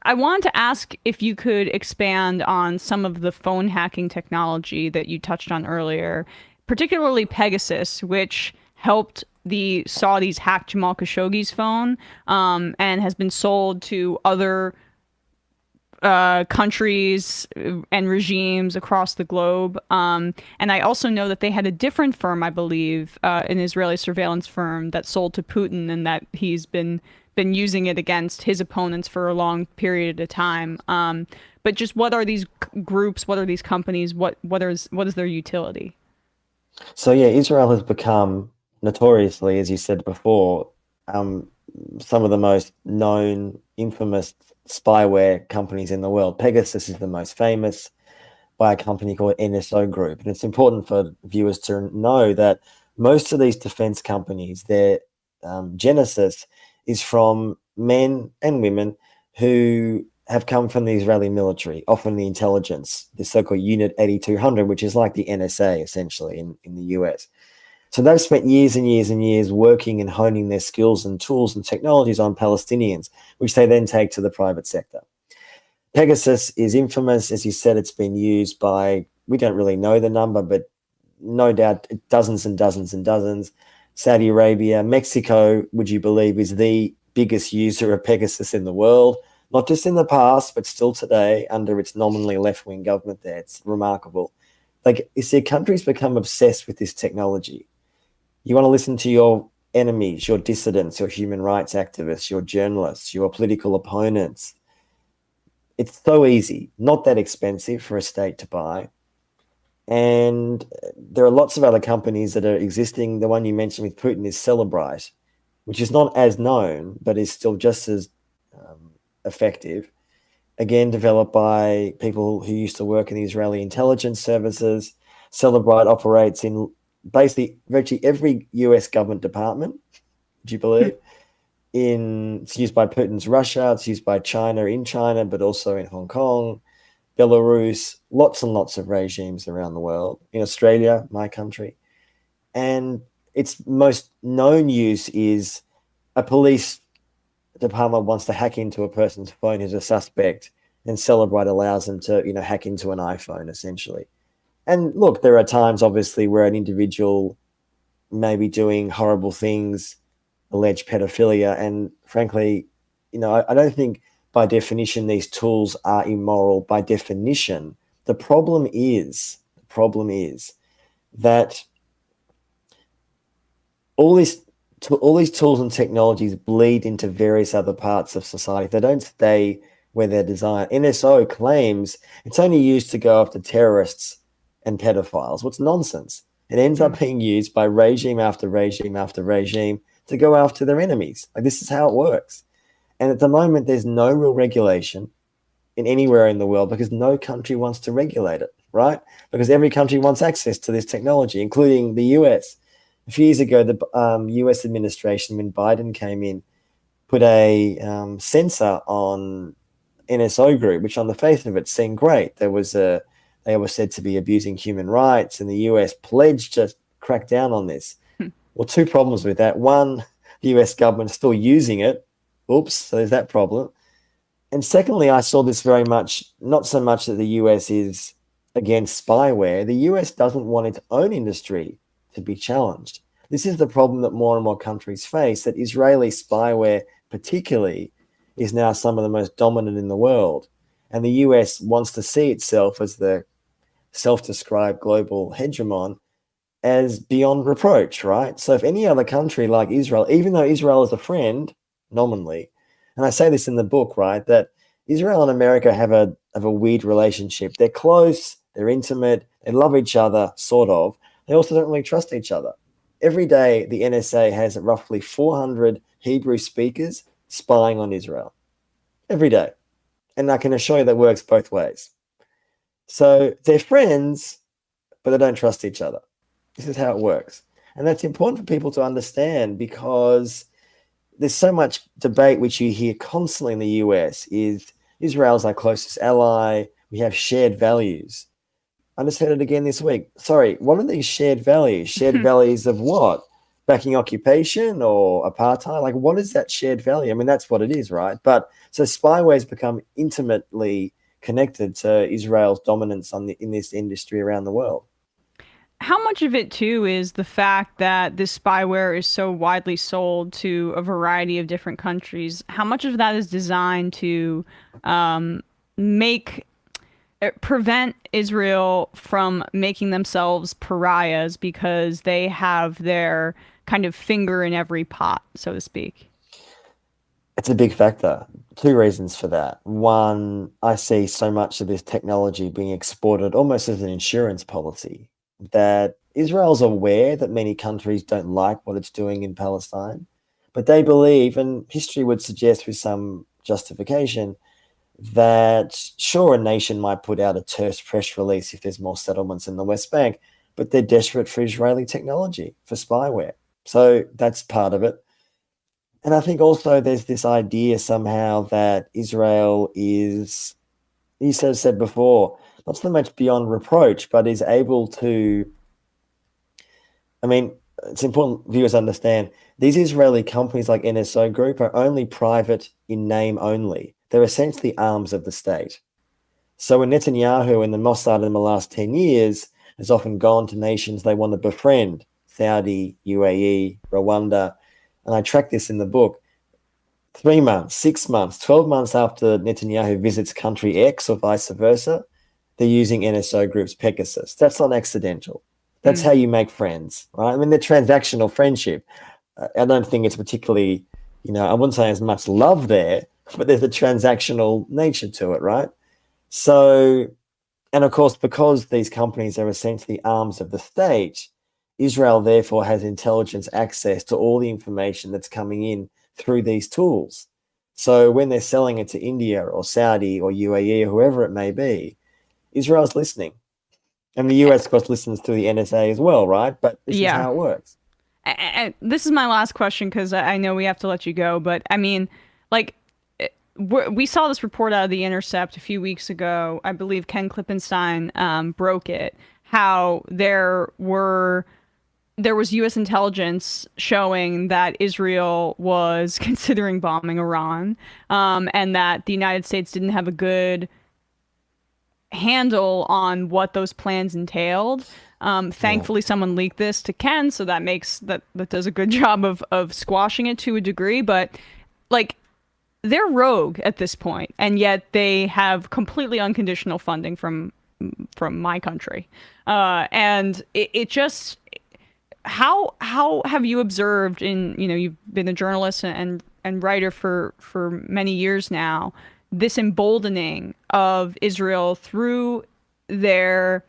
I wanted to ask if you could expand on some of the phone hacking technology that you touched on earlier, particularly Pegasus, which helped the Saudis hack Jamal Khashoggi's phone, and has been sold to other countries and regimes across the globe. And I also know that they had a different firm, I believe, an Israeli surveillance firm that sold to Putin, and that he's been using it against his opponents for a long period of time. But just what are these groups? What are these companies? What is their utility? So yeah, Israel has become notoriously, as you said before, um, some of the most known, infamous spyware companies in the world. Pegasus is the most famous by a company called NSO Group. And it's important for viewers to know that most of these defense companies, their genesis is from men and women who have come from the Israeli military, often the intelligence, the so-called Unit 8200, which is like the NSA essentially in the US. So they've spent years and years and years working and honing their skills and tools and technologies on Palestinians, which they then take to the private sector. Pegasus is infamous. As you said, it's been used by, we don't really know the number, but no doubt dozens and dozens and dozens. Saudi Arabia, Mexico, would you believe, is the biggest user of Pegasus in the world, not just in the past, but still today under its nominally left-wing government there. It's remarkable. Like, you see, countries become obsessed with this technology. You want to listen to your enemies, your dissidents, your human rights activists, your journalists, your political opponents. It's so easy, not that expensive for a state to buy. And there are lots of other companies that are existing. The one you mentioned with Putin is Celebrite, which is not as known, but is still just as effective. Again, developed by people who used to work in the Israeli intelligence services. Celebrite operates in basically virtually every US government department, would you believe? It's used by Putin's Russia, it's used by China in China, but also in Hong Kong, Belarus, lots and lots of regimes around the world, in Australia, my country. And its most known use is a police department wants to hack into a person's phone who's a suspect, and Celebrite allows them to, hack into an iPhone essentially. And look, there are times obviously where an individual may be doing horrible things, alleged pedophilia, and frankly, I don't think by definition these tools are immoral. By definition, the problem is that all these all these tools and technologies bleed into various other parts of society. They don't stay where they're designed. NSO claims it's only used to go after terrorists and pedophiles. What's nonsense? It ends up being used by regime after regime after regime to go after their enemies. Like, this is how it works. And at the moment, there's no real regulation in anywhere in the world because no country wants to regulate it, right? Because every country wants access to this technology, including the US. A few years ago, the US administration, when Biden came in, put a censor on NSO Group, which on the face of it seemed great. They were said to be abusing human rights, and the US pledged to crack down on this. Well, two problems with that. One, the US government is still using it. Oops, so there's that problem. And secondly, I saw this very much, not so much that the US is against spyware. The US doesn't want its own industry to be challenged. This is the problem that more and more countries face, that Israeli spyware particularly is now some of the most dominant in the world. And the US wants to see itself as the self-described global hegemon as beyond reproach, right? So if any other country like Israel, even though Israel is a friend, nominally, and I say this in the book, right, that Israel and America have a weird relationship. They're close, they're intimate, they love each other, sort of. They also don't really trust each other. Every day, the NSA has roughly 400 Hebrew speakers spying on Israel. Every day. And I can assure you that works both ways. So they're friends, but they don't trust each other. This is how it works. And that's important for people to understand, because there's so much debate which you hear constantly in the US is Israel's our closest ally. We have shared values. I just heard it again this week. Sorry, what are these shared values? Shared values of what? backing occupation or apartheid? Like, what is that shared value? I mean, that's what it is, right? But so spyware has become intimately connected to Israel's dominance in this industry around the world. How much of it too is the fact that this spyware is so widely sold to a variety of different countries? How much of that is designed to make prevent Israel from making themselves pariahs because they have their kind of finger in every pot, so to speak? It's a big factor. Two reasons for that. One, I see so much of this technology being exported almost as an insurance policy, that Israel's aware that many countries don't like what it's doing in Palestine, but they believe, and history would suggest with some justification, that sure, a nation might put out a terse press release if there's more settlements in the West Bank, but they're desperate for Israeli technology, for spyware. So that's part of it. And I think also there's this idea somehow that Israel is, you said before, not so much beyond reproach, but is able to, I mean, it's important viewers understand, these Israeli companies like NSO Group are only private in name only. They're essentially arms of the state. So when Netanyahu and the Mossad in the last 10 years has often gone to nations they want to befriend, Saudi, UAE, Rwanda, and I track this in the book, 3 months, 6 months, 12 months after Netanyahu visits country X or vice versa, they're using NSO Group's Pegasus. That's not accidental. That's how you make friends, right? I mean, they're transactional friendship. I don't think it's particularly, I wouldn't say as much love there, but there's a transactional nature to it, right? So, and of course, because these companies are essentially arms of the state, Israel therefore has intelligence access to all the information that's coming in through these tools. So when they're selling it to India or Saudi or UAE or whoever it may be, Israel's listening. And the US, of course, listens to the NSA as well, right? But this is Yeah. how it works. This is my last question because I know we have to let you go, but I mean, like, we saw this report out of The Intercept a few weeks ago. I believe Ken Klippenstein broke it, how there was U.S. intelligence showing that Israel was considering bombing Iran, and that the United States didn't have a good handle on what those plans entailed. Thankfully, someone leaked this to Ken, so that does a good job of squashing it to a degree. But like, they're rogue at this point, and yet they have completely unconditional funding from my country, and it just. How have you observed you've been a journalist and writer for many years now, this emboldening of Israel through their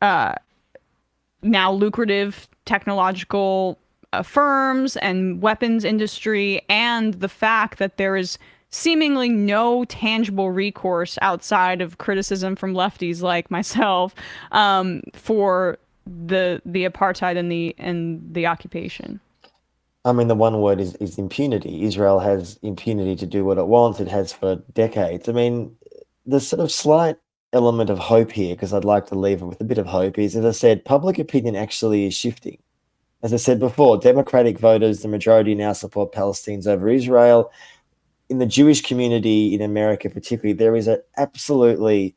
now lucrative technological firms and weapons industry, and the fact that there is seemingly no tangible recourse outside of criticism from lefties like myself for the apartheid and the occupation? I mean, the one word is impunity. Israel has impunity to do what it wants. It has for decades. I mean, the sort of slight element of hope here, because I'd like to leave it with a bit of hope, is, as I said, public opinion actually is shifting. As I said before, Democratic voters, the majority now support Palestinians over Israel. In the Jewish community in America particularly, there is an absolutely,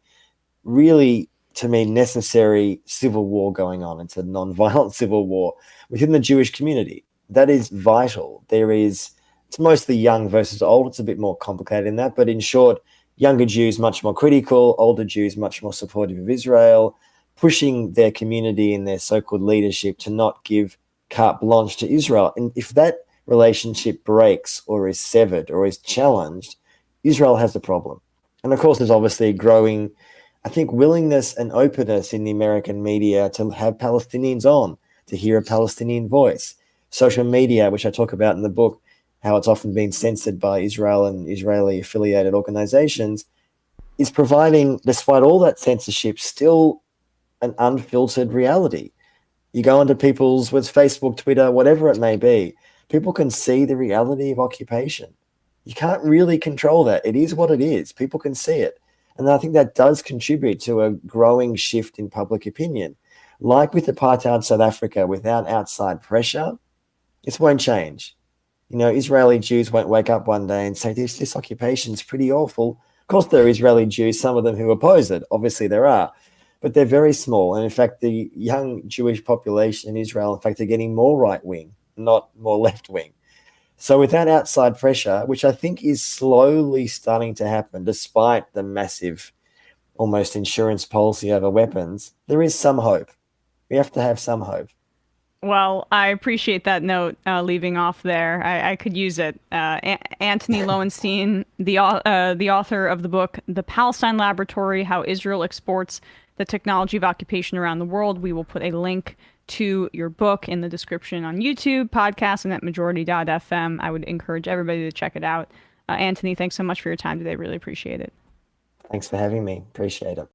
really, to me, necessary civil war going on. It's a non-violent civil war within the Jewish community. That is vital. It's mostly young versus old. It's a bit more complicated than that. But in short, younger Jews much more critical, older Jews much more supportive of Israel, pushing their community and their so-called leadership to not give carte blanche to Israel. And if that relationship breaks or is severed or is challenged, Israel has a problem. And of course, there's obviously a growing, I think, willingness and openness in the American media to have Palestinians on, to hear a Palestinian voice. Social media, which I talk about in the book, how it's often been censored by Israel and Israeli-affiliated organizations, is providing, despite all that censorship, still an unfiltered reality. You go onto people's, with Facebook, Twitter, whatever it may be, people can see the reality of occupation. You can't really control that. It is what it is. People can see it. And I think that does contribute to a growing shift in public opinion. Like with apartheid South Africa, without outside pressure, This won't change. You know, Israeli Jews won't wake up one day and say, this occupation is pretty awful. Of course, there are Israeli Jews, some of them who oppose it. Obviously, there are. But they're very small. And in fact, the young Jewish population in Israel, in fact, are getting more right-wing, not more left-wing. So without outside pressure, which I think is slowly starting to happen, despite the massive, almost insurance policy over weapons, there is some hope. We have to have some hope. Well, I appreciate that note leaving off there. I could use it. Antony Loewenstein, the author of the book The Palestine Laboratory: How Israel Exports the Technology of Occupation Around the World. We will put a link to your book in the description on YouTube, podcast, and at majority.fm. I would encourage everybody to check it out. Antony, thanks so much for your time today. Really appreciate it. Thanks for having me. Appreciate it.